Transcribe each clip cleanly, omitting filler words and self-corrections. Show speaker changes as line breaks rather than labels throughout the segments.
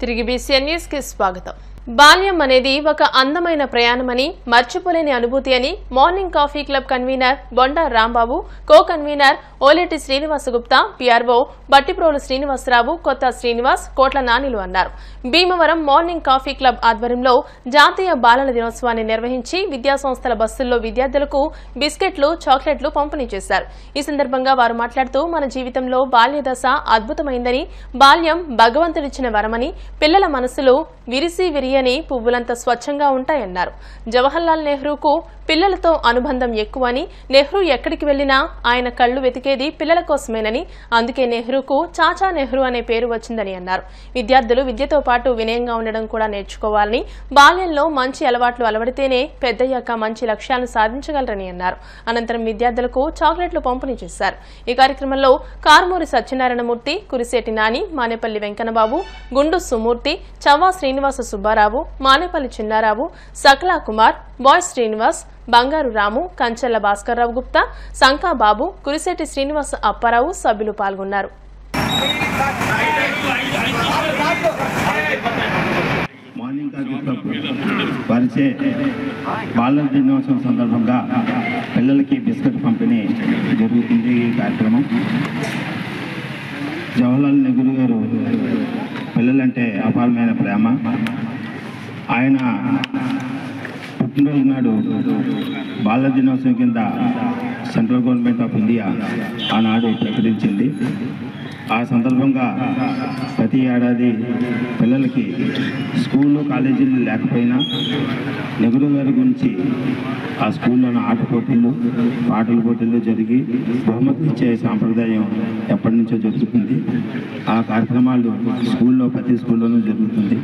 తిరిగి BCN news కి స్వాగతం. బాల్యం అనేది ఒక అందమైన ప్రయాణమని, మర్చిపోలేని అనుభూతి అని morning coffee club convener Bonda Rambabu, co convener Oleti Srinivasa Gupta, PRO Battiprolu Srinivasarao, Kotha Srinivas, కోట్ల నానిలు అన్నారు. భీమవరం మార్నింగ్ కాఫీ క్లబ్ ఆధ్వర్యంలో జాతీయ బాలల దినోత్సవాన్ని నిర్వహించి విద్యాసంస్థల బస్సుల్లో విద్యార్థులకు బిస్కెట్లు, చాక్లెట్లు పంపిణీ చేశారు. ఈ సందర్భంగా వారు మాట్లాడుతూ, మన జీవితంలో బాల్య దశ అద్భుతమైందని, బాల్యం భగవంతుడిచ్చిన వరమని, పిల్లల మనసులు విరిసి విరియని పువ్వులంత స్వచ్ఛంగా ఉంటాయన్నారు. జవహర్లాల్ నెహ్రూకు పిల్లలతో అనుబంధం ఎక్కువని, నెహ్రూ ఎక్కడికి వెళ్లినా ఆయన కళ్లు వెతికేది పిల్లల కోసమేనని, అందుకే నెహ్రూకు చాచా నెహ్రూ అనే పేరు వచ్చిందని అన్నారు. విద్యార్థులు విద్యతో పాటు వినయంగా ఉండడం కూడా నేర్చుకోవాలని, బాల్యంలో మంచి అలవాట్లు అలవడితేనే పెద్దయ్యాక మంచి లక్ష్యాలను సాధించగలరని అన్నారు. అనంతరం విద్యార్థులకు చాక్లెట్లు పంపిణీ చేశారు. ఈ కార్యక్రమంలో కారుమూరి సత్యనారాయణమూర్తి, కురిసేటి నాని, మానేపల్లి వెంకన్నబాబు, గుండు సుమూర్తి, చవ్వా శ్రీనివాస సుబ్బారావు, మానేపల్లి చిన్నారావు, సకలా కుమార్, బాయ్ శ్రీనివాస్, బంగారు రాము, కంచెల్ల భాస్కర్రావు గుప్తా, సంకా బాబు, కురిసేటి శ్రీనివాస అప్పారావు సభ్యులు పాల్గొన్నారు.
బాలల దినోత్సవం సందర్భంగా పిల్లలకి బిస్కెట్ పంపిణీ జరుగుతుంది. ఈ కార్యక్రమం జవహర్లాల్ నెహ్రూ గారు పిల్లలంటే అపారమైన ప్రేమ. ఆయన పుట్టినరోజు నాడు బాలల దినోత్సవం కింద సెంట్రల్ గవర్నమెంట్ ఆఫ్ ఇండియా ఆనాడు ప్రకటించింది. ఆ సందర్భంగా ప్రతి ఏడాది పిల్లలకి స్కూళ్ళు, కాలేజీలు లేకపోయినా నెహ్రూ గారి గురించి ఆ స్కూల్లోని ఆట పోటీలు, పాటల పోటీలు జరిగి బహుమతులు ఇచ్చే సాంప్రదాయం ఎప్పటి నుంచో జరుగుతుంది. ఆ కార్యక్రమాలు ప్రతి స్కూల్లోనూ జరుగుతుంది.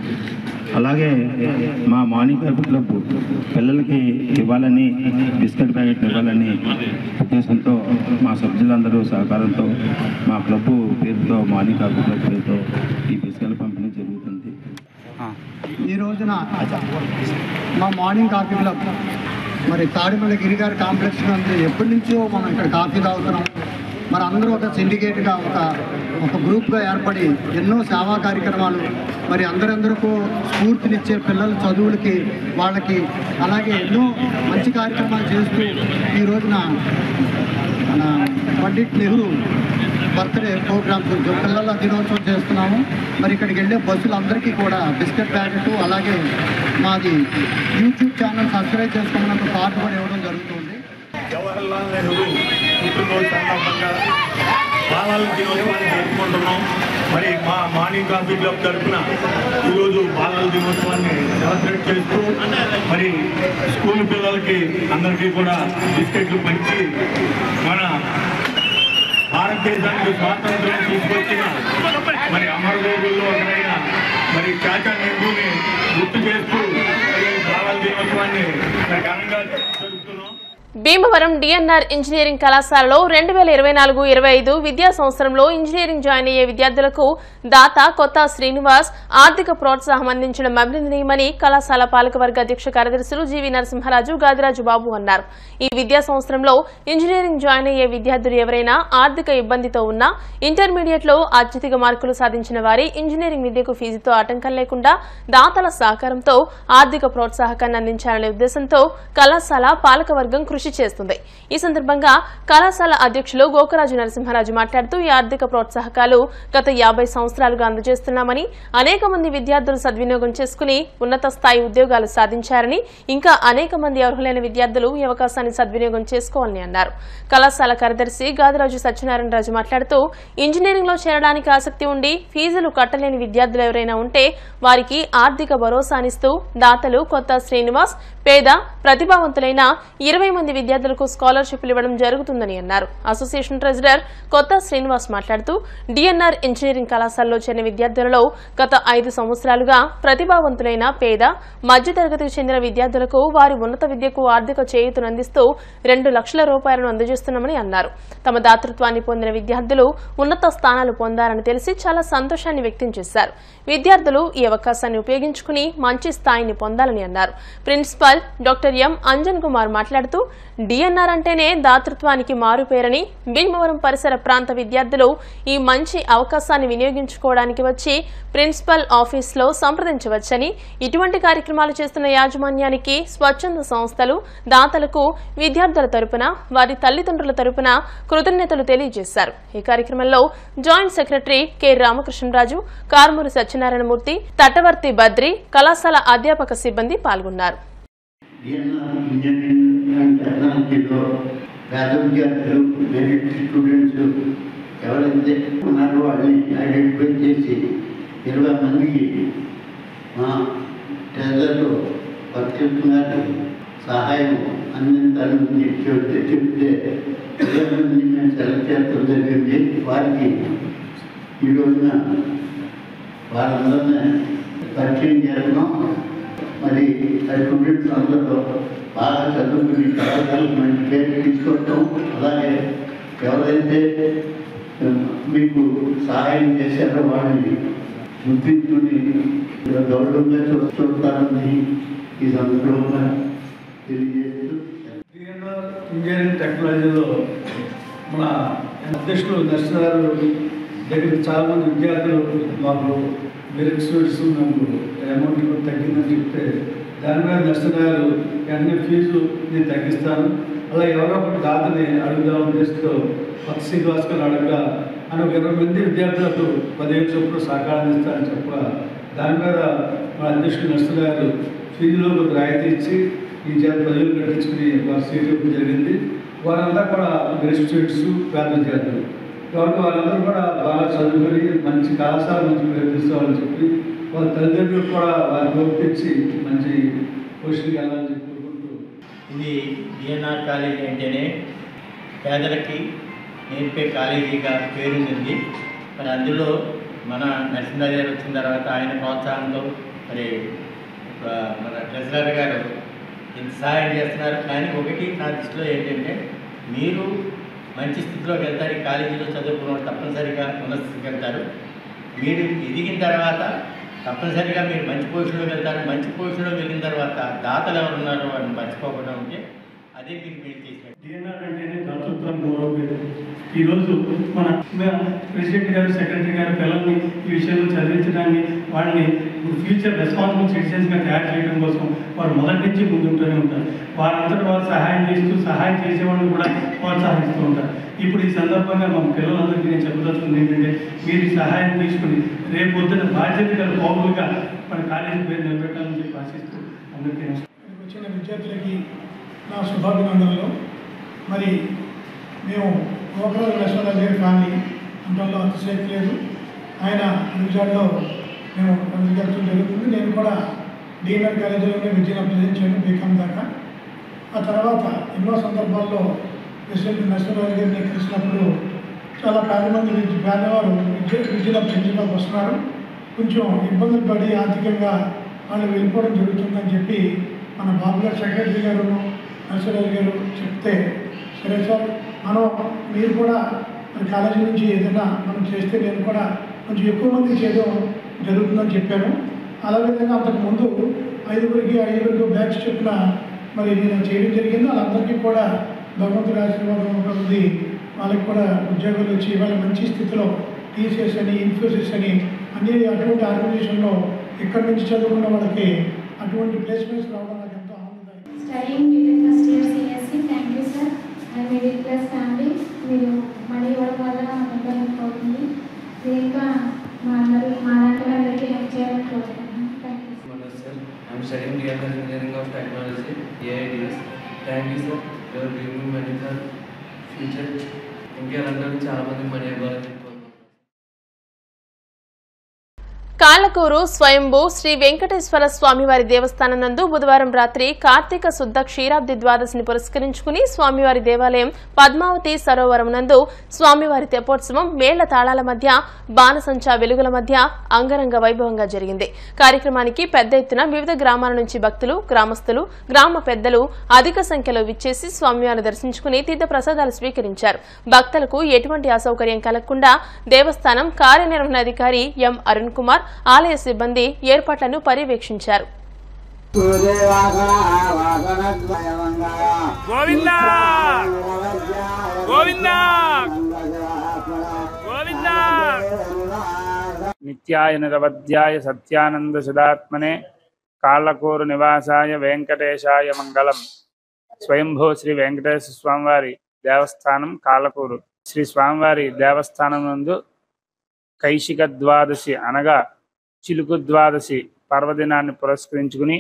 అలాగే మా మార్నింగ్ కాఫీ క్లబ్ పిల్లలకి ఇవ్వాలని, బిస్కెట్ ప్యాకెట్ ఇవ్వాలని ఉద్దేశంతో మా సభ్యులందరూ సహకారంతో మా క్లబ్ పేరుతో, మార్నింగ్ కాఫీ క్లబ్ పేరుతో ఈ బిస్కెట్ పంపిణీ జరుగుతుంది.
ఈ రోజున మా మార్నింగ్ కాఫీ క్లబ్ మరి తాడిమల్లి గిరిగారి కాంప్లెక్స్ నందు ఎప్పటి నుంచో మనం ఇక్కడ కాఫీ తాగుతున్నాం. మరి అందరూ ఒక సిండికేట్గా ఒక గ్రూప్గా ఏర్పడి ఎన్నో సేవా కార్యక్రమాలు, మరి అందరికీ స్ఫూర్తినిచ్చే పిల్లల చదువులకి, వాళ్ళకి అలాగే ఎన్నో మంచి కార్యక్రమాలు చేస్తూ ఈ రోజున మన పండిట్ నెహ్రూ బర్త్డే ప్రోగ్రామ్స్ పిల్లల దినోత్సవం చేస్తున్నాము. మరి ఇక్కడికి వెళ్ళే బస్సులందరికీ కూడా బిస్కెట్ ప్యాకెట్, అలాగే మాది యూట్యూబ్ ఛానల్ సబ్స్క్రైబ్ చేసుకోమని కార్డు కూడా ఇవ్వడం జరుగుతుంది.
జవహర్లాల్ నెహ్రూ పుట్టినరోజు సందర్భంగా బాలల దినోత్సవాన్ని జరుపుకుంటున్నాం. మరి మా మార్నింగ్ కాఫీ క్లబ్ తరఫున ఈరోజు బాలల దినోత్సవాన్ని సెలబ్రేట్ చేస్తూ మరి స్కూల్ పిల్లలకి అందరికీ కూడా బిస్కెట్లు పంచి మన భారతదేశానికి స్వాతంత్ర్యం తీసుకొచ్చిన మరి అమరవీరుల్లో ఒకరైన మరి చాచా నెహ్రూని గుర్తు చేస్తూ బాలల దినోత్సవాన్ని ఘనంగా జరుపుతున్నాం.
భీమవరం డిఎన్ఆర్ ఇంజనీరింగ్ కళాశాలలో 2024-25 విద్యా సంవత్సరంలో ఇంజనీరింగ్ జాయిన్ అయ్యే విద్యార్థులకు దాత కొత్త శ్రీనివాస్ ఆర్థిక ప్రోత్సాహం అందించడం అభినందనీయమని కళాశాల పాలకవర్గ అధ్యక్ష కార్యదర్శులు జీవి నరసింహరాజు, గాదిరాజు బాబు అన్నారు. ఈ విద్యా సంవత్సరంలో ఇంజనీరింగ్ జాయిన్ అయ్యే విద్యార్థులు ఎవరైనా ఆర్థిక ఇబ్బందితో ఉన్నా, ఇంటర్మీడియట్ లో అత్యధిక మార్కులు సాధించిన వారి ఇంజనీరింగ్ విద్యకు ఫీజుతో ఆటంకం లేకుండా దాతల సహకారంతో ఆర్థిక ప్రోత్సాహకాన్ని అందించాలనే ఉద్దేశంతో కళాశాల పాలకవర్గం కృషి చేస్తుంది. ఈ సందర్భంగా కళాశాల అధ్యక్షులు గోకరాజు నరసింహరాజు మాట్లాడుతూ, ఈ ఆర్థిక ప్రోత్సాహకాలు గత 50 సంవత్సరాలుగా అందజేస్తున్నామని, అనేక మంది విద్యార్థులు సద్వినియోగం చేసుకుని ఉన్నత స్థాయి ఉద్యోగాలు సాధించారని, ఇంకా అనేక మంది అర్హులైన విద్యార్థులు ఈ అవకాశాన్ని సద్వినియోగం చేసుకోవాలని అన్నారు. కళాశాల కార్యదర్శి గాదిరాజు సత్యనారాయణరాజు మాట్లాడుతూ, ఇంజనీరింగ్ లో చేరడానికి ఆసక్తి ఉండి ఫీజులు కట్టలేని విద్యార్థులు ఎవరైనా ఉంటే వారికి ఆర్థిక భరోసానిస్తూ దాతలు కొత్త శ్రీనివాస్ పేద ప్రతిభావంతులైన 20 మంది విద్యార్థులకు స్కాలర్షిప్లు ఇవ్వడం జరుగుతుందని అన్నారు. అసోసియేషన్ ట్రెజరర్ కొత్త శ్రీనివాస్ మాట్లాడుతూ, డిఎన్ఆర్ ఇంజనీరింగ్ కళాశాలలో చేరిన విద్యార్థులలో గత 5 సంవత్సరాలుగా ప్రతిభావంతులైన పేద మధ్యతరగతికి చెందిన విద్యార్థులకు వారి ఉన్నత విద్యకు ఆర్థిక చేయూతనందిస్తూ 2 లక్షల రూపాయలను అందజేస్తున్నామని అన్నారు. తమ దాతృత్వాన్ని పొందిన విద్యార్థులు ఉన్నత స్థానాలు పొందారని తెలిసి చాలా సంతోషాన్ని వ్యక్తం చేశారు. విద్యార్థులు ఈ అవకాశాన్ని ఉపయోగించుకుని మంచి స్థాయిని పొందాలని అన్నారు. Principal doctor M Anjan Kumar మాట్లాడుతూ, డిఎన్ఆర్ అంటేనే దాతృత్వానికి మారుపేరని, భీమవరం పరిసర ప్రాంత విద్యార్థులు ఈ మంచి అవకాశాన్ని వినియోగించుకోవడానికి వచ్చి ప్రిన్సిపల్ ఆఫీస్లో సంప్రదించవచ్చని, ఇటువంటి కార్యక్రమాలు చేస్తున్న యాజమాన్యానికి, స్వచ్ఛంద సంస్థలు, దాతలకు విద్యార్థుల తరపున, వారి తల్లిదండ్రుల తరపున కృతజ్ఞతలు తెలియజేశారు. ఈ కార్యక్రమంలో joint secretary K Ramakrishna Raju, Karmuri Satyanarayana Murthy, Tatavarthi Badri, కళాశాల అధ్యాపక సిబ్బంది పాల్గొన్నారు.
పేద విద్యార్థులు, మెరిట్ స్టూడెంట్స్ ఎవరైతే ఉన్నారో వాళ్ళని ఐడెంటిఫై చేసి 20 మందికి మా ట్రెజర్లో వర్తిస్తున్నారు సహాయం అందించాలని చెప్తే 20 మందిని మేము సెలెక్ట్ చేయడం జరిగింది. వారికి ఈ రోజున వాళ్ళందరినీ పరిచయం చేస్తున్నాం. మరి స్టూడెంట్స్ అందరూ బాగా చదువుకుని కళాశాలకు మంచి పేరు తీసుకోవటం, అలాగే ఎవరైతే మీకు సహాయం చేశారో వాళ్ళని గుర్తించుకుని గౌరవంగా చూస్తారని ఈ సందర్భంగా తెలియజేస్తూ
ఇంజనీరింగ్ టెక్నాలజీలో మన అధ్యక్షులు నరసింహారావు దగ్గర చాలామంది విద్యార్థులు మాకు మెరిట్ స్టూడెంట్స్ నాకు అమౌంట్ తగ్గిందని చెప్తే దాని మీద నరసింహారావు అన్ని ఫీజు నేను తగ్గిస్తాను, అలా ఎవరో ఒకటి దాతని అడుగుదాం ఉద్దేశంతో కొత్త శ్రీనివాస్కర్ అడగగా అని 20 మంది విద్యార్థులకు 10,000 చొప్పున సహకారం ఇస్తారని చెప్ప దాని మీద మా అధ్యక్షుడు నరసింహారావు ఫీజులో ఒక రాయితీ ఇచ్చి ఈ చేత 10,000 కట్టించుకుని వారు సీట్ ఇవ్వడం జరిగింది. వారంతా కూడా మెరిట్ స్టూడెంట్స్, పేద విద్యార్థులు కాబట్టి వాళ్ళందరూ కూడా బాగా చదువుకొని మంచి కళాశాల మంచి పేరు తీసుకోవాలని చెప్పి వాళ్ళ తల్లిదండ్రులు కూడా వారిని ఒప్పించి మంచి పొజిషన్కి వెళ్ళాలని చెప్పి కోరుకుంటూ,
ఇది డిఎన్ఆర్ కాలేజీ అంటేనే పేదలకి నేర్పే కాలేజీగా పేరుంది. మరి అందులో మన నరసింహారావు గారు వచ్చిన తర్వాత ఆయన ప్రోత్సాహంతో మరి మన ట్రెజరర్ గారు ఇంత సహాయం చేస్తున్నారు. కానీ ఒకటి నా దృష్టిలో ఏంటంటే, మీరు మంచి స్థితిలోకి వెళ్తారు, ఈ కాలేజీలో చదువుకున్న తప్పనిసరిగా ఉన్నత స్థితికి వెళ్తారు. మీరు ఎదిగిన తర్వాత తప్పనిసరిగా మీరు మంచి పొజిషన్లోకి వెళ్తారు. మంచి పొజిషన్లోకి వెళ్ళిన తర్వాత దాతలు ఎవరున్నారో వారిని మర్చిపోకుండా ఉంటే అదే మీకు మీరు చేసినట్టు.
డిఎన్ఆర్ అంటేనే దాతృత్వం గౌరవం. ఈరోజు మన ప్రెసిడెంట్ గారు, సెక్రటరీ గారు పిల్లల్ని ఈ విషయంలో చదివించడాన్ని, వాళ్ళని ఫ్యూచర్ రెస్పాన్సిబుల్ సిటిజన్స్గా తయారు చేయడం కోసం వారు మొదటి నుంచి ముందుంటూనే ఉంటారు. వారందరూ వారు సహాయం చేస్తూ సహాయం చేసేవాళ్ళని కూడా ప్రోత్సహిస్తూ ఉంటారు. ఇప్పుడు ఈ సందర్భంగా మా పిల్లలందరికీ నేను చెప్పదలుచుకుంది ఏంటంటే, మీరు ఈ సహాయం తీసుకుని రేపు పొద్దున బాధ్యత గల పౌరులుగా మన కాలేజీ పేరు నిలబెట్టాలని చెప్పి ఆశిస్తూ అందరికీ
వచ్చిన విద్యార్థులకి నా శుభాభినందనలు. మరి మేము గోకరాజు నరసింహారావు గారి ఫ్యామిలీ అంటంలో అతిశయక్తి లేదు. ఆయన అడుగుజాడలో మేము విద్యార్థులు జరుగుతుంది. నేను కూడా డిఎన్ఆర్ కాలేజీలోనే విద్యను అభ్యసించాను బీకామ్ దాకా. ఆ తర్వాత ఎన్నో సందర్భాల్లో ప్రెసిడెంట్ నరసింహారావు గారిని కలిసినప్పుడు చాలా పేదవారు విద్యను అభ్యసించడానికి వస్తున్నారు, కొంచెం ఇబ్బందులు పడి ఆర్థికంగా వాళ్ళు వెళ్ళిపోవడం జరుగుతుందని చెప్పి మన బాబు గారు, సెక్రటరీ గారు, నరసింహారావు గారు చెప్తే, సరే సార్ మీరు కూడా మన కాలేజీ నుంచి ఏదైనా మనం చేస్తే నేను కూడా కొంచెం ఎక్కువ మంది చేయడం జరుగుతుందని చెప్పాను. అలావిధంగా అంతకుముందు 5 బ్యాచ్ చెప్పిన మరి నేను చేయడం జరిగింది. వాళ్ళందరికీ కూడా భగవంతుడి ఆశీర్వాదం ఉంది. వాళ్ళకి కూడా ఉద్యోగాలు వచ్చి వాళ్ళ మంచి స్థితిలో టీసీఎస్ అని, ఇన్ఫోసిస్ అని అన్ని అటువంటి ఆర్గనైజేషన్లో ఇక్కడి నుంచి చదువుకున్న వాళ్ళకి అటువంటి ప్లేస్మెంట్స్ రావడం నాకు ఎంతో ఆనందదాయకం.
Studying BTech first year CSC. Thank you sir. And middle class family, మీరు మనీ ఇవ్వడం వల్ల ఎంతో అవుతుంది. మీరు ఇంకా మా దాంట్లో అందరికీ హెల్ప్ చేయాలని కోరుకుంటున్నాను. Thank you sir.
I'm studying DNR Engineering of Technology, AIDS. Thank you sir. You are giving me money for future. ఇంకా అలాంటి చాలా మంది మనీ ఇవ్వాలని
కాళ్ళకూరు స్వయంభూ శ్రీ వెంకటేశ్వర స్వామివారి దేవస్థానం నందు బుధవారం రాత్రి కార్తీక శుద్ధ క్షీరాబ్ది ద్వాదశిని పురస్కరించుకుని స్వామివారి దేవాలయం పద్మావతి సరోవరం నందు స్వామివారి తెప్పోత్సవం మేళ్ల తాళాల మధ్య బాణసంచా వెలుగుల మధ్య అంగరంగ వైభవంగా జరిగింది. కార్యక్రమానికి పెద్ద ఎత్తున వివిధ గ్రామాల నుంచి భక్తులు, గ్రామస్తులు, గ్రామ పెద్దలు అధిక సంఖ్యలో విచ్చేసి స్వామివారిని దర్శించుకుని తీర్థ ప్రసాదాలు స్వీకరించారు. భక్తులకు ఎటువంటి అసౌకర్యం కలగకుండా దేవస్థానం కార్యనిర్వహణాధికారి ఎం అరుణ్ కుమార్, ఆలయ సిబ్బంది ఏర్పాట్లను పర్యవేక్షించారు.
గోవిందా గోవిందా గోవిందా. నిత్యాయ నిరవధ్యాయ సత్యానంద సదాత్మనే కాళ్ళకూరు నివాసాయ వెంకటేశాయ మంగళం. స్వయంభూ శ్రీ వెంకటేశ్వర స్వామివారి దేవస్థానం కాళ్ళకూరు. శ్రీ స్వామివారి దేవస్థానం నందు కైశిక ద్వాదశి అనగా చిలుకు ద్వాదశి పర్వదినాన్ని పురస్కరించుకుని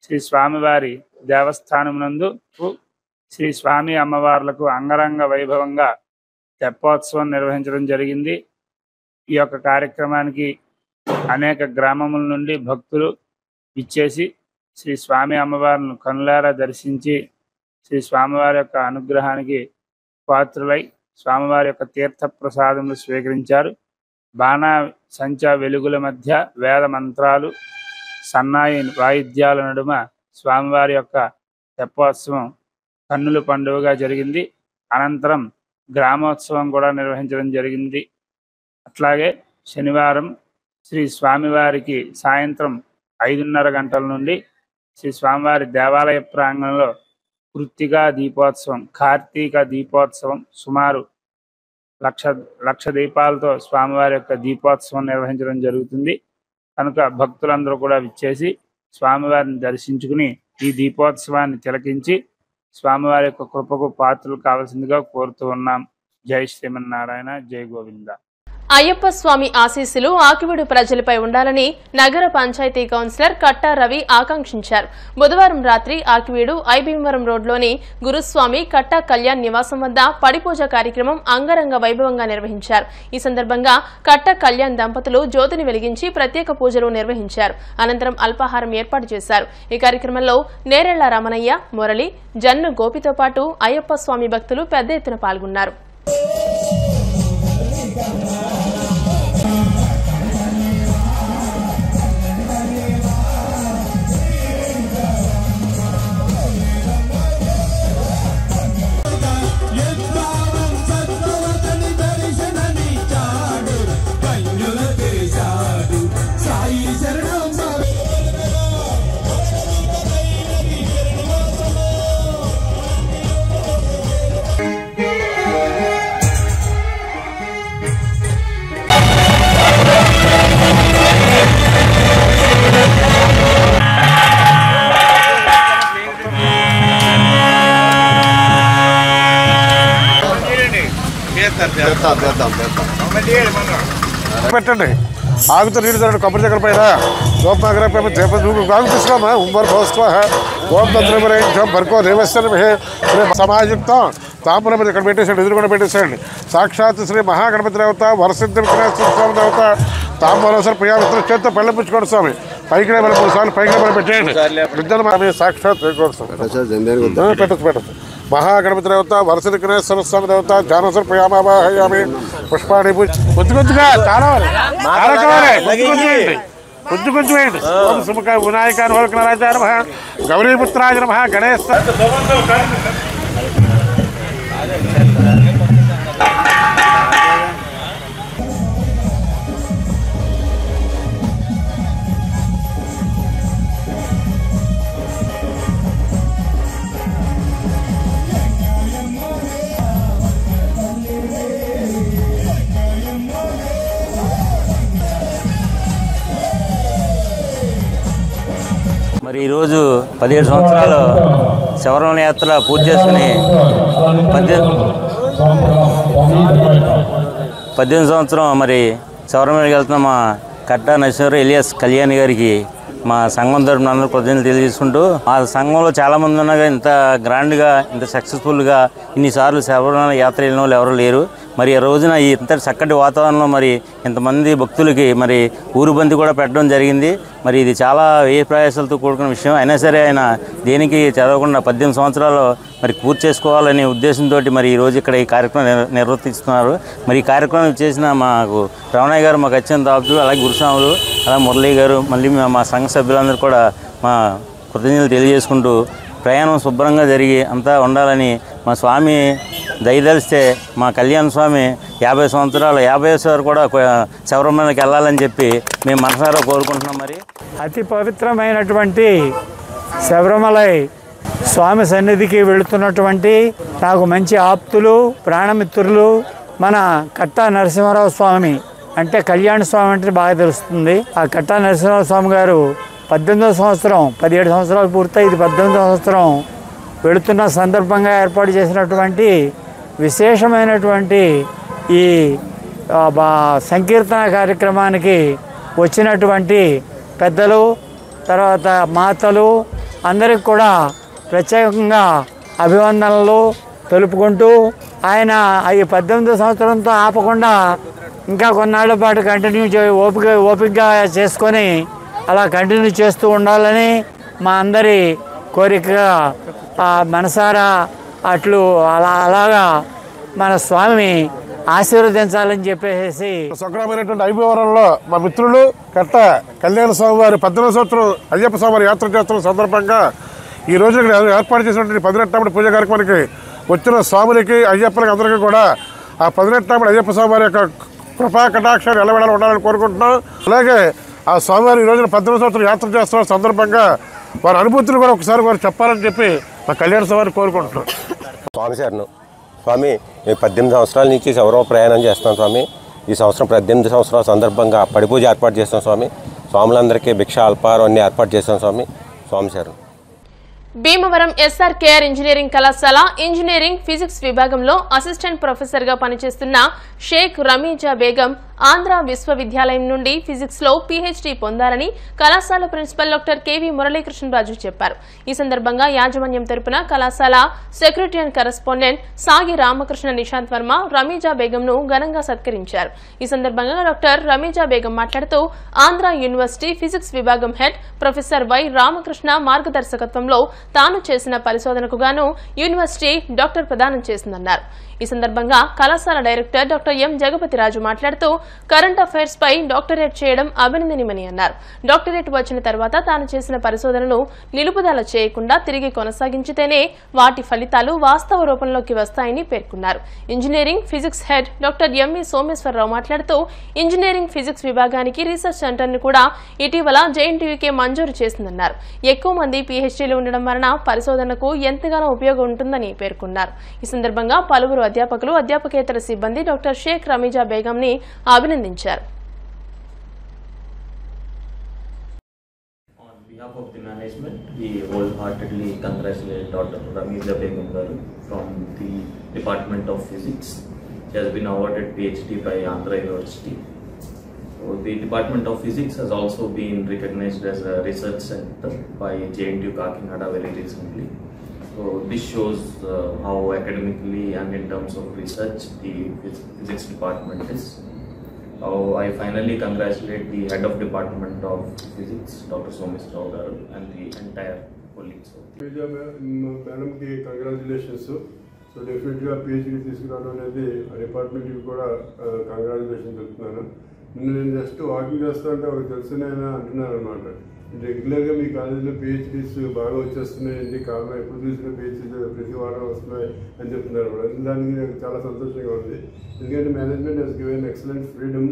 శ్రీ స్వామివారి దేవస్థానం నందు శ్రీ స్వామి అమ్మవార్లకు అంగరంగ వైభవంగా తెప్పోత్సవం నిర్వహించడం జరిగింది. ఈ యొక్క కార్యక్రమానికి అనేక గ్రామముల నుండి భక్తులు విచ్చేసి శ్రీ స్వామి అమ్మవారిని కనులారా దర్శించి శ్రీ స్వామివారి యొక్క అనుగ్రహానికి పాత్రులై స్వామివారి యొక్క తీర్థ ప్రసాదములు స్వీకరించారు. బాణా సంచా వెలుగుల మధ్య వేద మంత్రాలు సన్నాయి వాయిద్యాల నడుమ స్వామివారి యొక్క తెప్పోత్సవం కన్నుల పండుగగా జరిగింది. అనంతరం గ్రామోత్సవం కూడా నిర్వహించడం జరిగింది. అట్లాగే శనివారం శ్రీ స్వామివారికి సాయంత్రం 5:30 గంటల నుండి శ్రీ స్వామివారి దేవాలయ ప్రాంగణంలో కృత్తికా దీపోత్సవం కార్తీక దీపోత్సవం సుమారు లక్ష దీపాలతో స్వామివారి యొక్క దీపోత్సవం నిర్వహించడం జరుగుతుంది. కనుక భక్తులందరూ కూడా విచ్చేసి స్వామివారిని దర్శించుకుని ఈ దీపోత్సవాన్ని తిలకించి స్వామివారి యొక్క కృపకు పాత్రలు కావాల్సిందిగా కోరుతూ ఉన్నాం. జై శ్రీమన్నారాయణ, జై గోవింద.
అయ్యప్ప స్వామి ఆశీస్సులు ఆకివీడు ప్రజలపై ఉండాలని నగర పంచాయతీ కౌన్సిలర్ కట్టా రవి ఆకాంక్షించారు. బుధవారం రాత్రి ఆకివీడు ఐభీమవరం రోడ్లోని గురుస్వామి కట్టా కళ్యాణ్ నివాసం వద్ద పడిపూజ కార్యక్రమం అంగరంగ వైభవంగా నిర్వహించారు. ఈ సందర్భంగా కట్టా కళ్యాణ్ దంపతులు జ్యోతిని వెలిగించి ప్రత్యేక పూజలు నిర్వహించారు. అనంతరం అల్పాహారం ఏర్పాటు చేశారు. ఈ కార్యక్రమంలో నేరెళ్ల రమణయ్య, మురళి, జన్ను గోపితో పాటు అయ్యప్ప స్వామి భక్తులు పెద్ద ఎత్తున పాల్గొన్నారు.
పెట్టండి ఆగుతూ నీళ్ళు చల్లండి కొబ్బరి దగ్గర పైన గోపనగర గాగు తీసుకురామా ఉమ్మర్ భోస్వ గోపద్రమరేం భర్కో దేవస్థానమే సమాయుక్తం తాంబూలం ఇక్కడ పెట్టేసేయండి, ఎదురుకుండా పెట్టేసేయండి. సాక్షాత్ శ్రీ మహాగణపతి దేవత వరసిద్ధి విఘ్నేశ్వర స్వామి దేవత తాంబూలం సార్ ప్రియామిత్ర చేత పెళ్ళపుచ్చుకోండి స్వామి. పైకి 3 సార్లు పైకి పెట్టేయండి. విద్యను సాక్షాత్ పెట్టచ్చు. మహాగణపతి దేవత వరసిద్ధి విఘ్నేశ్వర స్వామి దేవత జానసర్ ప్రియామావాహయామి పుష్పాణి కొద్దిగా చాలా కొంచెం వేయండి. ఓం సుముఖ వినాయక అనుభవకరాజ నమః గౌరీపుత్రాజ నమః గణేశ.
మరి ఈరోజు 17 సంవత్సరాలు శబరిమల యాత్ర పూర్తి చేసుకుని 18 సంవత్సరం మరి శబరిమలకి వెళ్తున్న మా కట్టా నరసింహరావు ఎలియాస్ కళ్యాణ్ గారికి మా సంఘం తరపున అందరూ ప్రతినిధులు తెలియజేసుకుంటూ ఆ సంఘంలో చాలామంది ఉన్నాగా ఇంత గ్రాండ్గా ఇంత సక్సెస్ఫుల్గా ఇన్నిసార్లు శబరిమల యాత్ర వెళ్ళిన వాళ్ళు ఎవరు లేరు. మరి ఆ రోజున ఇంత చక్కటి వాతావరణంలో మరి ఇంతమంది భక్తులకి మరి ఊరుబంతి కూడా పెట్టడం జరిగింది. మరి ఇది చాలా వ్యయ ప్రయాసాలతో కూడుకున్న విషయం. అయినా సరే ఆయన దేనికి చదవకుండా 18 సంవత్సరాలు మరి పూర్తి చేసుకోవాలనే ఉద్దేశంతో మరి ఈరోజు ఇక్కడ ఈ కార్యక్రమం నిర్వర్తిస్తున్నారు. మరి ఈ కార్యక్రమం చేసిన మాకు రమణయ్య గారు మాకు అత్యంత ఆప్తులు, అలాగే గురుస్వాములు, అలాగే మురళీ గారు, మళ్ళీ మా సంఘ సభ్యులందరూ కూడా మా కృతజ్ఞతలు తెలియజేసుకుంటూ ప్రయాణం శుభ్రంగా జరిగి అంతా ఉండాలని మా స్వామి దయదలిస్తే మా కళ్యాణ స్వామి 50 సంవత్సరాలు 50 కూడా శబరిమలకి వెళ్ళాలని చెప్పి మేము మనసారా కోరుకుంటున్నాం. మరి
అతి పవిత్రమైనటువంటి శబరిమలై స్వామి సన్నిధికి వెళుతున్నటువంటి నాకు మంచి ఆప్తులు, ప్రాణమిత్రులు మన కట్టా నరసింహారావు స్వామి అంటే కళ్యాణ స్వామి అంటే బాగా తెలుస్తుంది. ఆ కట్టా నరసింహారావు స్వామి గారు 18వ సంవత్సరం, 17 సంవత్సరాలు పూర్తయి 18వ సంవత్సరం వెళుతున్న సందర్భంగా ఏర్పాటు చేసినటువంటి విశేషమైనటువంటి ఈ సంకీర్తన కార్యక్రమానికి వచ్చినటువంటి పెద్దలు, తర్వాత మాతలు అందరికి కూడా ప్రత్యేకంగా అభివందనలు తెలుపుకుంటూ ఆయన ఈ 18వ సంవత్సరంతో ఆపకుండా ఇంకా కొన్నాళ్ల పాటు కంటిన్యూ ఓపికగా చేసుకొని అలా కంటిన్యూ చేస్తూ ఉండాలని మా అందరి కోరికగా మనసారా అట్లు అలాగా మన స్వామి ఆశీర్వదించాలని చెప్పేసి
సంక్రమైనటువంటి ఐబీవరంలో మా మిత్రులు కట్ట కళ్యాణ స్వామి వారి 18వ సంవత్సరం అయ్యప్ప స్వామి వారి యాత్ర చేస్తున్న సందర్భంగా ఈ రోజు ఏర్పాటు చేసినటువంటి 18వ పూజ కార్యక్రమానికి వచ్చిన స్వాములకి అయ్యప్పలకి అందరికీ కూడా ఆ 18వ అయ్యప్ప స్వామి వారి యొక్క కృపా కటాక్షాలు ఎల్లవేళ ఉండాలని కోరుకుంటున్నాం. అలాగే ఆ స్వామివారి ఈ రోజున 18వ సంవత్సరం యాత్ర చేస్తున్న సందర్భంగా వారి అనుభూతులు కూడా ఒకసారి వారు చెప్పాలని చెప్పి మా కళ్యాణ స్వామిని కోరుకుంటున్నాం.
స్వామి శరణు. స్వామి 18 సంవత్సరాల నుంచి ఎవరో ప్రయాణం చేస్తాం స్వామి. ఈ సంవత్సరం 18 సంవత్సరాల సందర్భంగా పడి పూజ ఏర్పాటు చేస్తాం స్వామి. స్వాములందరికీ భిక్ష అల్పాహారం అన్ని ఏర్పాటు చేస్తాం స్వామి. స్వామి శరణు.
భీమవరం ఎస్ఆర్కేఆర్ ఇంజనీరింగ్ కళాశాల ఇంజనీరింగ్ ఫిజిక్స్ విభాగంలో అసిస్టెంట్ ప్రొఫెసర్గా పనిచేస్తున్న షేక్ రమీజా బేగం ఆంధ్ర విశ్వవిద్యాలయం నుండి ఫిజిక్స్ లో పీహెచ్డీ పొందారని కళాశాల ప్రిన్సిపల్ డాక్టర్ కెవి మురళీకృష్ణరాజు చెప్పారు. ఈ సందర్భంగా యాజమాన్యం తరపున కళాశాల సెక్రటరీ అండ్ కరెస్పాండెంట్ సాగి రామకృష్ణ నిశాంత్ వర్మ రమీజా బేగంను ఘనంగా సత్కరించారు. ఈ సందర్భంగా డాక్టర్ రమీజా బేగం మాట్లాడుతూ ఆంధ్ర యూనివర్సిటీ ఫిజిక్స్ విభాగం హెడ్ ప్రొఫెసర్ వై రామకృష్ణ మార్గదర్శకత్వంలో తాను చేసిన పరిశోధనకు గాను యూనివర్సిటీ డాక్టర్ ప్రదానం చేసిందన్నారు. ఈ సందర్భంగా కళాశాల డైరెక్టర్ డాక్టర్ ఎం జగపతిరాజు మాట్లాడుతూ కరెంట్ అఫైర్స్ పై డాక్టరేట్ చేయడం అభినందనీయమని అన్నారు. డాక్టరేట్ వచ్చిన తర్వాత తాను చేసిన పరిశోధనలు నిలుపుదల చేయకుండా తిరిగి కొనసాగించితేనే వాటి ఫలితాలు వాస్తవ రూపంలోకి వస్తాయని పేర్కొన్నారు. Engineering physics head doctor MV Someswararao మాట్లాడుతూ ఇంజనీరింగ్ ఫిజిక్స్ విభాగానికి రీసెర్చ్ సెంటర్ ను కూడా ఇటీవల జేఎన్టీయూకే మంజూరు చేసిందన్నారు. ఎక్కువ మంది పీహెచ్డీలు ఉండడం వలన పరిశోధనకు ఎంతగానో ఉపయోగం ఉంటుందని పేర్కొన్నారు. ఈ సందర్భంగా పలువురు అధ్యాపకులు, అధ్యాపకేతర సిబ్బంది డాక్టర్ షేక్ రమీజా బేగం ని అభినందించారు.
On behalf of the management, we wholeheartedly congratulate Dr. Ramiza Begum Garu from the Department of Physics. She has been awarded PhD by Andhra University. So the Department of Physics has also been recognized as a research center by JNTU Kakinada very recently. So this shows how academically and in terms of research the physics department is. I finally congratulate the head of Department of Physics, Dr. Somesh Rao Garu, and the entire colleagues.
Madam ki congratulations. So definitely PhD తీసుకురావడం అనేది ఆ department కి కూడా congratulation చెప్తున్నాను. నేను just walking చేస్తుంటే ఒక తెలిసిన ఆయన అంటున్నారు అనమాట, రెగ్యులర్గా మీ కాలేజీలో పిహెచ్డీస్ బాగా వచ్చేస్తున్నాయండి, కారణం ఎప్పుడు చూసిన పిహెచ్డీ ప్రతి వారం వస్తున్నాయి అని చెప్తున్నారు కూడా. దానికి నాకు చాలా సంతోషంగా ఉంది. ఎందుకంటే management has given excellent freedom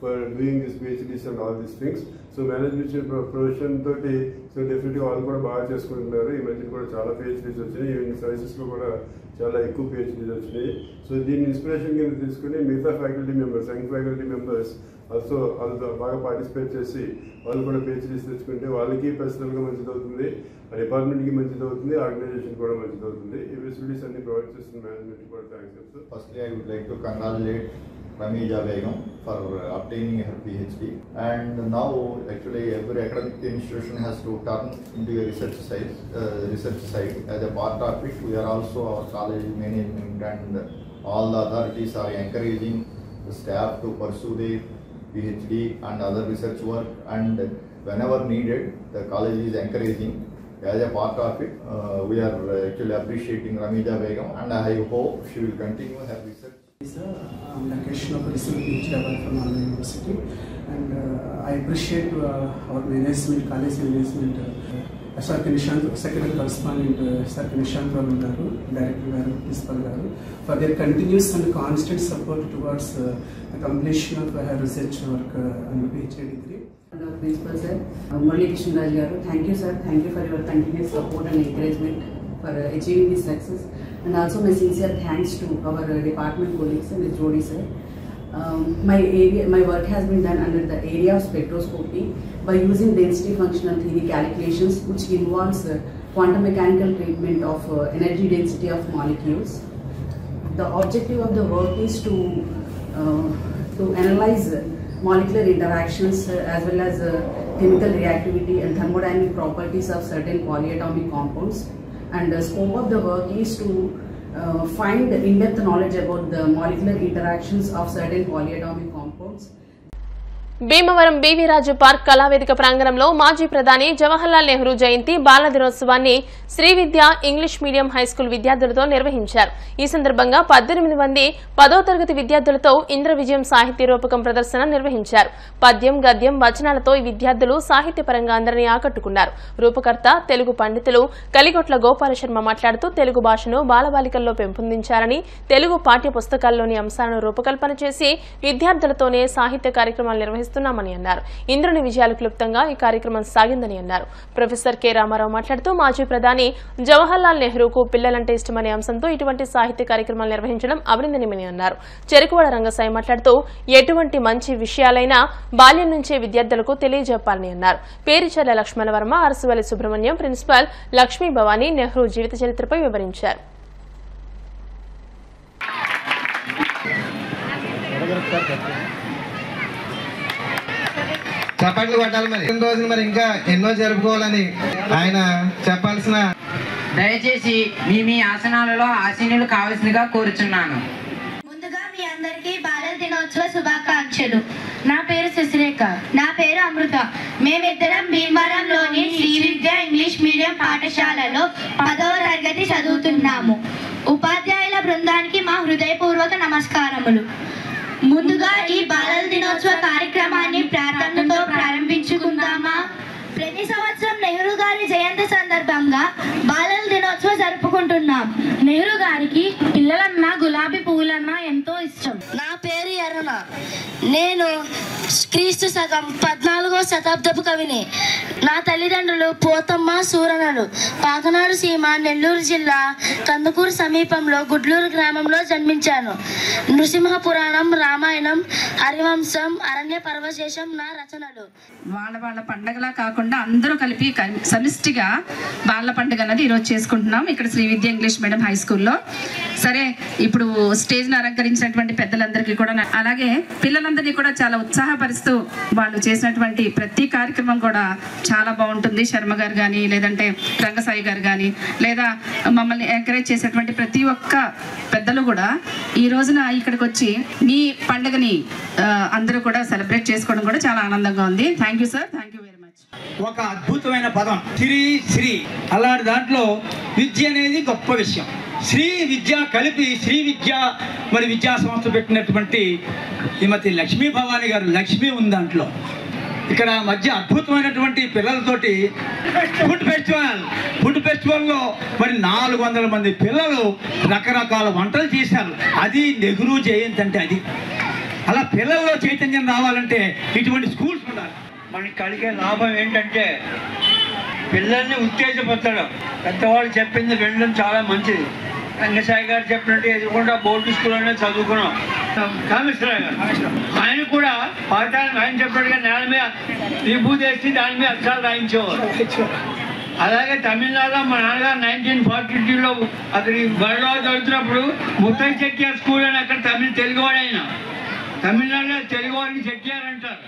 for doing this PhDs and all these things. So management profession తోటి సో డెఫినెట్గా వాళ్ళు కూడా బాగా చేసుకుంటున్నారు. ఈ మధ్య కూడా చాలా పిహెచ్డీస్ వచ్చినాయి, ఈవెన్ సైన్సెస్లో కూడా చాలా ఎక్కువ పిహెచ్డీస్ వచ్చినాయి. సో దీన్ని ఇన్స్పిరేషన్ కింద తీసుకుని మిగతా faculty members, young faculty members also వాళ్ళు బాగా పార్టిసిపేట్ చేసి వాళ్ళు కూడా పిహెచ్డీస్ తెచ్చుకుంటే వాళ్ళకి పర్సనల్గా మంచిది అవుతుంది, ఆ డిపార్ట్మెంట్కి మంచిది అవుతుంది, ఆర్గనైజేషన్ కూడా మంచిది అవుతుంది. ఈ ఫెసిలిటీస్ అన్ని ప్రొవైడ్ చేస్తున్న మేనేజ్మెంట్ కూడా థ్యాంక్స్ చెప్తాను.
Firstly I would like to congratulate Ramiza Begum for obtaining her PhD, and now actually every academic institution has to turn into a research side. As a part of it, we are also, our college management and all the authorities are encouraging the staff to pursue their PhD and other research work, and whenever needed the college is encouraging. As a part of it, we are actually appreciating Ramiza Begum, and I hope she will continue her research.
I'm Rakesh from Andhra University, and I appreciate our management, college management, SRK Nishant, Secretary Correspondent SRK Nishant Garu, Director Garu, Principal Garu, for their continuous and constant support towards the completion of her research work and PhD degree.
principal sir, Murali Krishna Raj garu. Thank you sir. Thank you for your continuous support and encouragement for achieving this success. And also my sincere thanks to our department colleagues and Ms. Jodi sir. My work has been done under the area of spectroscopy by using density functional theory calculations, which involves quantum mechanical treatment of energy density of molecules. The objective of the work is to analyze molecular interactions as well as chemical reactivity and thermodynamic properties of certain polyatomic compounds. And the scope of the work is to find in-depth knowledge about the molecular interactions of certain polyatomic compounds.
Bhimavaram BV Raju park కళావేదిక ప్రాంగణంలో మాజీ ప్రధాని జవహర్లాల్ నెహ్రూ జయంతి బాల దినోత్సవాన్ని Shri Vidya English medium high school విద్యార్థులతో నిర్వహించారు. ఈ సందర్భంగా 18 మంది 10వ తరగతి విద్యార్థులతో ఇంద్ర విజయం సాహిత్య రూపకం ప్రదర్శన నిర్వహించారు. పద్యం, గద్యం, వచనాలతో ఈ విద్యార్థులు సాహిత్యపరంగా అందరినీ ఆకట్టుకున్నారు. రూపకర్త తెలుగు పండితులు కలిగొట్ల గోపాల శర్మ మాట్లాడుతూ తెలుగు భాషను బాలబాలికల్లో పెంపొందించాలని, తెలుగు పాఠ్య పుస్తకాల్లోని అంశాలను రూపకల్పన చేసి విద్యార్థులతోనే సాహిత్య కార్యక్రమాలు నిర్వహిస్తున్నామని అన్నారు. ఇంద్రుని విజయాలు క్లుప్తంగా ఈ కార్యక్రమం సాగిందని అన్నారు. ప్రొఫెసర్ కె రామారావు మాట్లాడుతూ మాజీ ప్రధాని జవహర్లాల్ నెహ్రూకు పిల్లలంటే ఇష్టమనే అంశంతో ఇటువంటి సాహిత్య కార్యక్రమాలు నిర్వహించడం అభినందనీయమని అన్నారు. చెరుకువాడ రంగసాయి మాట్లాడుతూ ఎటువంటి మంచి విషయాలైనా బాల్యం నుంచే విద్యార్థులకు తెలియజెప్పాలని అన్నారు. పేరిచర్ల లక్ష్మణ వర్మ, అరసువల్లి సుబ్రహ్మణ్యం, ప్రిన్సిపాల్ లక్ష్మీ భవానీ నెహ్రూ జీవిత చరిత్రపై వివరించారు.
చప్పట్లు కొట్టాలి. మరి రోజులు మరి ఇంకా ఎన్నో జరుపుకోవాలని ఆయన చెప్పాల్సిన.
దయచేసి మీ ఆసనాలలో ఆసీనులు కావాల్సిందిగా కోరుచున్నాను.
ముందుగా మీ అందరికీ బాల దినోత్సవ శుభాకాంక్షలు. నా పేరు శశిరేఖ. నా పేరు అమృత. మేమిద్దరం భీమవరంలోని శ్రీ విద్య ఇంగ్లీష్ మీడియం పాఠశాలలో 10వ తరగతి చదువుతున్నాము. ఉపాధ్యాయుల బృందానికి మా హృదయపూర్వక నమస్కారములు. ముందుగా ఈ బాలల దినోత్సవ కార్యక్రమాన్ని ప్రార్థనతో ప్రారంభించుకుందామా? ప్రతి సంవత్సరం నెహ్రూ గారి జయంతి సందర్భంగా బాలల దినోత్సవం జరుపుకుంటున్నాం. నెహ్రూ గారికి పిల్లలన్నా గులాబీ పువ్వులన్నా ఎంతో ఇష్టం. నా పేరు అరుణ. నేను క్రీస్తు శకం 14వ శతాబ్దపు కవిని. నా తల్లిదండ్రులు పోతమ్మ సూరనలు. పాకనాడు సీమ, నెల్లూరు జిల్లా కందుకూరు సమీపంలో గుడ్లూరు గ్రామంలో జన్మించాను. నృసింహ పురాణం, రామాయణం, హరివంశం, అరణ్య పర్వశేషం నా రచనలు.
వాళ్ళ పండగలా కాకుండా అందరూ కలిపి సమిష్టిగా బాల పండుగ అన్నది ఈరోజు చేసుకుంటున్నాం ఇక్కడ Shri Vidya English medium high స్కూల్లో. సరే, ఇప్పుడు స్టేజ్ని అలంకరించినటువంటి పెద్దలందరికీ కూడా, అలాగే పిల్లలందరినీ కూడా చాలా ఉత్సాహపరుస్తూ వాళ్ళు చేసినటువంటి ప్రతి కార్యక్రమం కూడా చాలా బాగుంటుంది. శర్మ గారు కానీ, లేదంటే రంగసాయి గారు కానీ, లేదా మమ్మల్ని ఎంకరేజ్ చేసేటువంటి ప్రతి ఒక్క పెద్దలు కూడా ఈ రోజున ఇక్కడికి వచ్చి మీ పండుగని అందరూ కూడా సెలబ్రేట్ చేసుకోవడం కూడా చాలా ఆనందంగా ఉంది. Thank you sir. Thank you very much.
ఒక అద్భుతమైన పదం శ్రీ. అలాంటి దాంట్లో విద్య అనేది గొప్ప విషయం. శ్రీ విద్య కలిపి శ్రీ విద్య మరి విద్యా సంస్థ పెట్టినటువంటి శ్రీమతి లక్ష్మీ భవానీ గారు. లక్ష్మి ఉంది దాంట్లో. ఇక్కడ మధ్య అద్భుతమైనటువంటి పిల్లలతోటి ఫుడ్ ఫెస్టివల్లో మరి 400 మంది పిల్లలు రకరకాల వంటలు చేశారు. అది నెహ్రూ జయంతి అంటే అది. అలా పిల్లల్లో చైతన్యం రావాలంటే ఇటువంటి స్కూల్స్ ఉండాలి.
మనకి కలిగే లాభం ఏంటంటే పిల్లల్ని ఉత్తేజపరచడం. పెద్దవాళ్ళు చెప్పింది వినడం చాలా మంచిది. రంగసాయి గారు చెప్పినట్టు ఎదురుకుండా బోర్డు స్కూల్లోనే చదువుకున్నాం. కామేశ్వరరావు గారు ఆయన కూడా పాఠాలను ఆయన చెప్పినట్టుగా నేల మీద విభూతి వేసి దాని మీద అక్షరాలు రాయించేవారు. అలాగే తమిళనాడులో మా నాన్నగారు 1942లో అక్కడి బడిలో చదువుతున్నప్పుడు ముత్తై చెట్టియార్ స్కూల్ అని అక్కడ తెలుగువాడు ఆయన. తమిళనాడులో తెలుగువాడిని చెట్టియార్ అంటారు.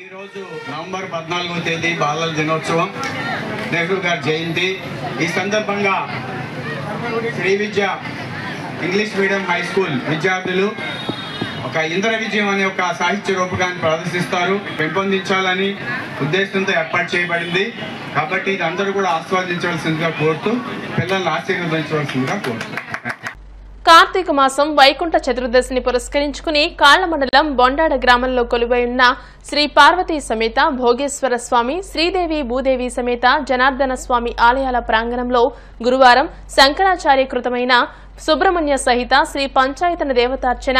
ఈరోజు నవంబర్ 14వ తేదీ బాలల దినోత్సవం, నెహ్రూ గారి జయంతి. ఈ సందర్భంగా Shri Vidya English medium high school విద్యార్థులు ఒక ఇంద్ర విజయం అనే ఒక సాహిత్య రూపకాన్ని ప్రదర్శిస్తారు. పెంపొందించాలని ఉద్దేశంతో ఏర్పాటు చేయబడింది. కాబట్టి ఇది అందరూ కూడా ఆస్వాదించవలసిందిగా కోరుతూ, పిల్లల్ని ఆశీర్వదించవలసిందిగా కోరుతూ.
కార్తీక మాసం వైకుంఠ చతుర్దశిని పురస్కరించుకుని కాళ్ల మండలం బొండాడ గ్రామంలో కొలువై ఉన్న శ్రీ పార్వతీ సమేత భోగేశ్వర స్వామి, శ్రీదేవి భూదేవి సమేత జనార్దన స్వామి ఆలయాల ప్రాంగణంలో గురువారం శంకరాచార్యకృతమైన సుబ్రహ్మణ్య సహిత శ్రీ పంచాయతన దేవతార్చన,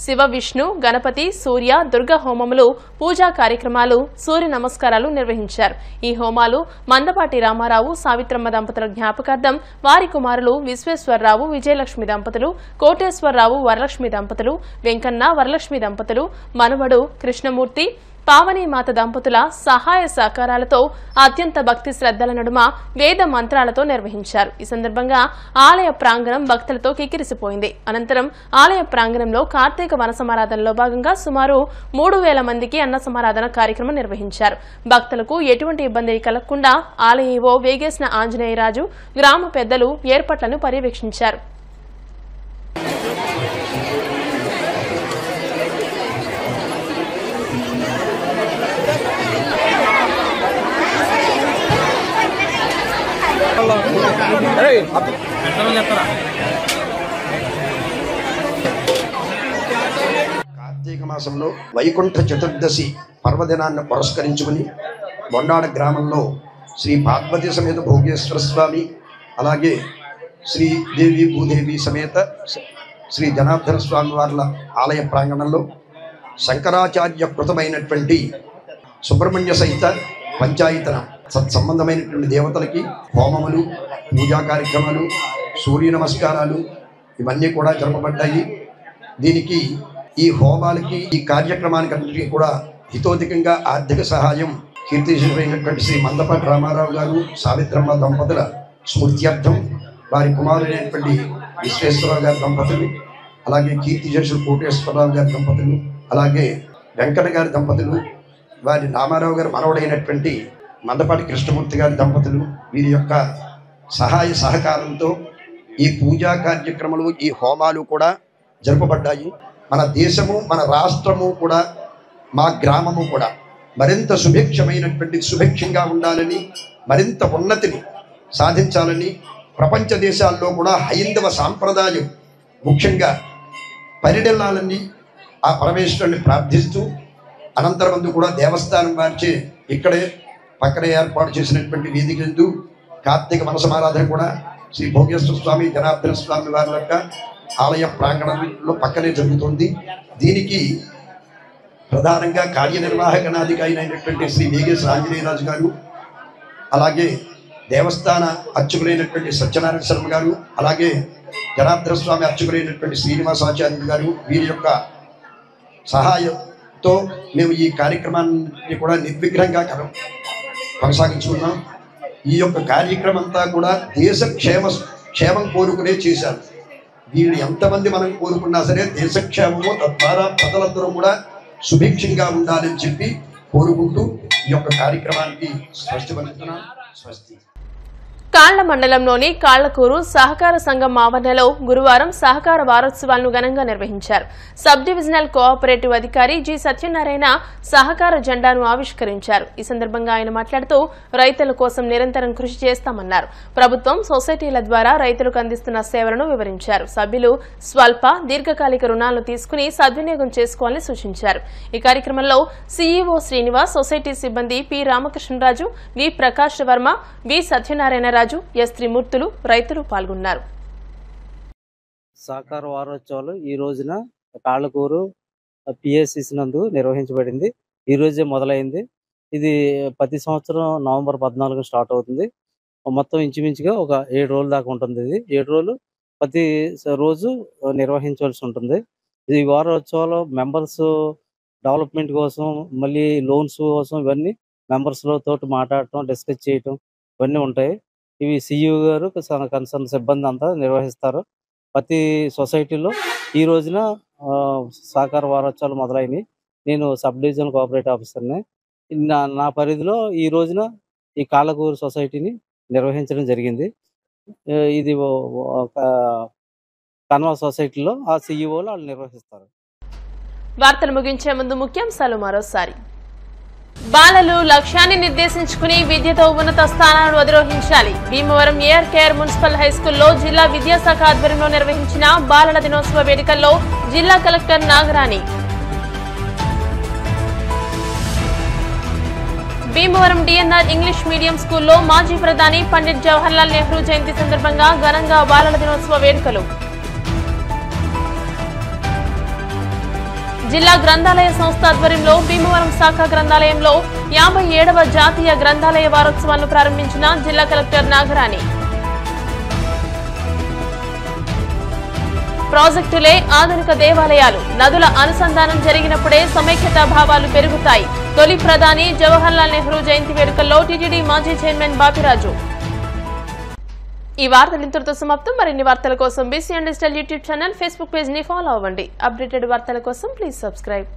శివ విష్ణు గణపతి సూర్య దుర్గా హోమములు, పూజా కార్యక్రమాలు, సూర్య నమస్కారాలు నిర్వహించారు. ఈ హోమాలు మందపాటి రామారావు సావిత్రమ్మ దంపతుల జ్ఞాపకార్థం వారి కుమారులు విశ్వేశ్వరరావు విజయలక్ష్మి దంపతులు, కోటేశ్వరరావు వరలక్ష్మి దంపతులు, వెంకన్న వరలక్ష్మి దంపతులు, మనవడు కృష్ణమూర్తి పావనీమాత దంపతుల సహాయ సహకారాలతో అత్యంత భక్తి శ్రద్ధల నడుమ వేద మంత్రాలతో నిర్వహించారు. ఈ సందర్భంగా ఆలయ ప్రాంగణం భక్తులతో కిక్కిరిసిపోయింది. అనంతరం ఆలయ ప్రాంగణంలో కార్తీక వన సమారాధనలో భాగంగా సుమారు 3000 మందికి అన్న సమారాధన కార్యక్రమం నిర్వహించారు. భక్తులకు ఎటువంటి ఇబ్బంది కలగకుండా ఆలయ ఈవో వేగేసిన ఆంజనేయరాజు, గ్రామ పెద్దలు ఏర్పాట్లను పర్యవేక్షించారు.
కార్తీక మాసంలో వైకుంఠ చతుర్దశి పర్వదినాన్ని పురస్కరించుకుని బొండాడ గ్రామంలో శ్రీ పార్వతీ సమేత భోగేశ్వర స్వామి, అలాగే శ్రీ దేవి భూదేవి సమేత శ్రీ జనార్దన స్వామి వార్ల ఆలయ ప్రాంగణంలో శంకరాచార్య కృతమైనటువంటి సుబ్రహ్మణ్య సహిత పంచాయతన సత్సంబంధమైనటువంటి దేవతలకి హోమములు, పూజా కార్యక్రమాలు, సూర్య నమస్కారాలు ఇవన్నీ కూడా జరపబడ్డాయి. దీనికి ఈ హోమాలకి ఈ కార్యక్రమానికి కూడా హితోధికంగా ఆర్థిక సహాయం కీర్తిశేషులైనటువంటి శ్రీ మందపాటి రామారావు గారు సావిత్రమ్మ దంపతుల స్మృత్యర్థం వారి కుమారుడైనటువంటి విశ్వేశ్వరరావు గారి దంపతులు, అలాగే కీర్తిశేషులు కోటేశ్వరరావు గారి దంపతులు, అలాగే వెంకట గారి దంపతులు, వారి రామారావు గారి మనవడైనటువంటి మందపాటి కృష్ణమూర్తి గారి దంపతులు వీరి యొక్క సహాయ సహకారంతో ఈ పూజా కార్యక్రమాలు, ఈ హోమాలు కూడా జరపబడ్డాయి. మన దేశము, మన రాష్ట్రము కూడా, మా గ్రామము కూడా మరింత సుభిక్షంగా ఉండాలని, మరింత ఉన్నతిని సాధించాలని, ప్రపంచ దేశాల్లో కూడా హైందవ సాంప్రదాయం ముఖ్యంగా పరిడెల్లాలని ఆ పరమేశ్వరుని ప్రార్థిస్తూ అనంతరం కూడా దేవస్థానం వారిచే ఇక్కడే పక్కనే ఏర్పాటు చేసినటువంటి వేదిక యందు కార్తీక మనసమారాధన కూడా శ్రీ భోగేశ్వర స్వామి జనార్దన స్వామి వారి యొక్క ఆలయ ప్రాంగణంలో పక్కనే జరుగుతుంది. దీనికి ప్రధానంగా కార్యనిర్వాహకనాధికారి అయినటువంటి శ్రీ వేగేశ్వర ఆంజనేయరాజు గారు, అలాగే దేవస్థాన అర్చకులైనటువంటి సత్యనారాయణ శర్మ గారు, అలాగే జనార్దన స్వామి అర్చకులైనటువంటి శ్రీనివాసాచార్యులు గారు వీరి యొక్క సహాయంతో మేము ఈ కార్యక్రమాన్ని కూడా నిర్విఘ్నంగా కొనసాగించుకున్నాం. ఈ యొక్క కార్యక్రమం అంతా కూడా దేశ క్షేమం కోరుకునే చేశారు. వీళ్ళు ఎంతమంది మనం కోరుకున్నా సరే దేశక్షేమము, తద్వారా ప్రజలందరూ కూడా సుభిక్షంగా ఉండాలని చెప్పి కోరుకుంటూ ఈ యొక్క కార్యక్రమానికి స్వస్తి పలుకుతున్నాం. స్వస్తి.
కాళ్ల మండలంలోని కాళ్లకూరు సహకార సంఘం ఆవరణలో గురువారం సహకార వారోత్సవాలను ఘనంగా నిర్వహించారు. సబ్ డివిజనల్ కోఆపరేటివ్ అధికారి జి సత్యనారాయణ సహకార జెండాను ఆవిష్కరించారు. ఈ సందర్భంగా ఆయన మాట్లాడుతూ రైతుల కోసం నిరంతరం కృషి చేస్తామన్నారు. ప్రభుత్వం సొసైటీల ద్వారా రైతులకు అందిస్తున్న సేవలను వివరించారు. సభ్యులు స్వల్ప దీర్ఘకాలిక రుణాలను తీసుకుని సద్వినియోగం చేసుకోవాలని సూచించారు. ఈ కార్యక్రమంలో సీఈఓ శ్రీనివాస్, సొసైటీ సిబ్బంది పి రామకృష్ణరాజు, వి ప్రకాష్ వర్మ, వి సత్యనారాయణ, ఎస్ త్రిమూర్తులు, రైతులు పాల్గొన్నారు.
సహకార వారోత్సవాలు ఈ రోజున కాళ్లకూరు పిఎస్సిసి నందు నిర్వహించబడింది. ఈ రోజే మొదలైంది. ఇది ప్రతి సంవత్సరం నవంబర్ 14 స్టార్ట్ అవుతుంది. మొత్తం ఇంచుమించుగా ఒక 7 రోజుల దాకా ఉంటుంది. ఇది 7 రోజులు ప్రతి రోజు నిర్వహించవలసి ఉంటుంది. ఈ వారోత్సవాలు మెంబర్స్ డెవలప్మెంట్ కోసం, మళ్ళీ లోన్స్ కోసం ఇవన్నీ మెంబర్స్లో తోటి మాట్లాడటం, డిస్కస్ చేయటం ఇవన్నీ ఉంటాయి. ఇవి సిఇఓ గారు కన్సర్న్ సిబ్బంది అంతా నిర్వహిస్తారు. ప్రతి సొసైటీలో ఈ రోజున సహకార వారోత్సవాలు మొదలైనవి. నేను సబ్ డివిజనల్ కోఆపరేటివ్ ఆఫీసర్ని. నా పరిధిలో ఈ రోజున ఈ కాళ్లకూరు సొసైటీని నిర్వహించడం జరిగింది. ఇది కన్వా సొసైటీలో ఆ సిఇఓలు వాళ్ళు నిర్వహిస్తారు.
వార్తలు ముగించే ముందు ముఖ్యాంశాలు మరోసారి. బాలలు లక్ష్యాన్ని నిర్దేశించుకుని విద్యతో ఉన్నత స్థానాలను అధిరోహించాలి. భీమవరం ఏఆర్కేఆర్ మున్సిపల్ హైస్కూల్లో జిల్లా విద్యాశాఖ ఆధ్వర్యంలో నిర్వహించిన బాలల దినోత్సవ వేడుకల్లో జిల్లా collector Nagarani. Bhimavaram DNR English medium స్కూల్లో మాజీ ప్రధాని పండిట్ జవహర్లాల్ నెహ్రూ జయంతి సందర్భంగా ఘనంగా బాలల దినోత్సవ వేడుకలు. జిల్లా గ్రంథాలయ సంస్థ ఆధ్వర్యంలో భీమవరం శాఖ గ్రంథాలయంలో 57వ జాతీయ గ్రంథాలయ వారోత్సవాలను ప్రారంభించిన జిల్లా కలెక్టర్ నాగరాణి. ప్రాజెక్టులే ఆధునిక దేవాలయాలు. నదుల అనుసంధానం జరిగినప్పుడే సమైక్యతా భావాలు పెరుగుతాయి. తొలి ప్రధాని జవహర్లాల్ నెహ్రూ జయంతి వేడుకల్లో టీటీడీ మాజీ చైర్మన్ బాపిరాజు. ఈ వార్తలు ఇంతటితో సమాప్తం. మరిన్ని వార్తల కోసం BCN digital YouTube channel, Facebook page ని ఫాలో అవ్వండి. అప్డేటెడ్ వార్తల కోసం ప్లీజ్ సబ్స్క్రైబ్.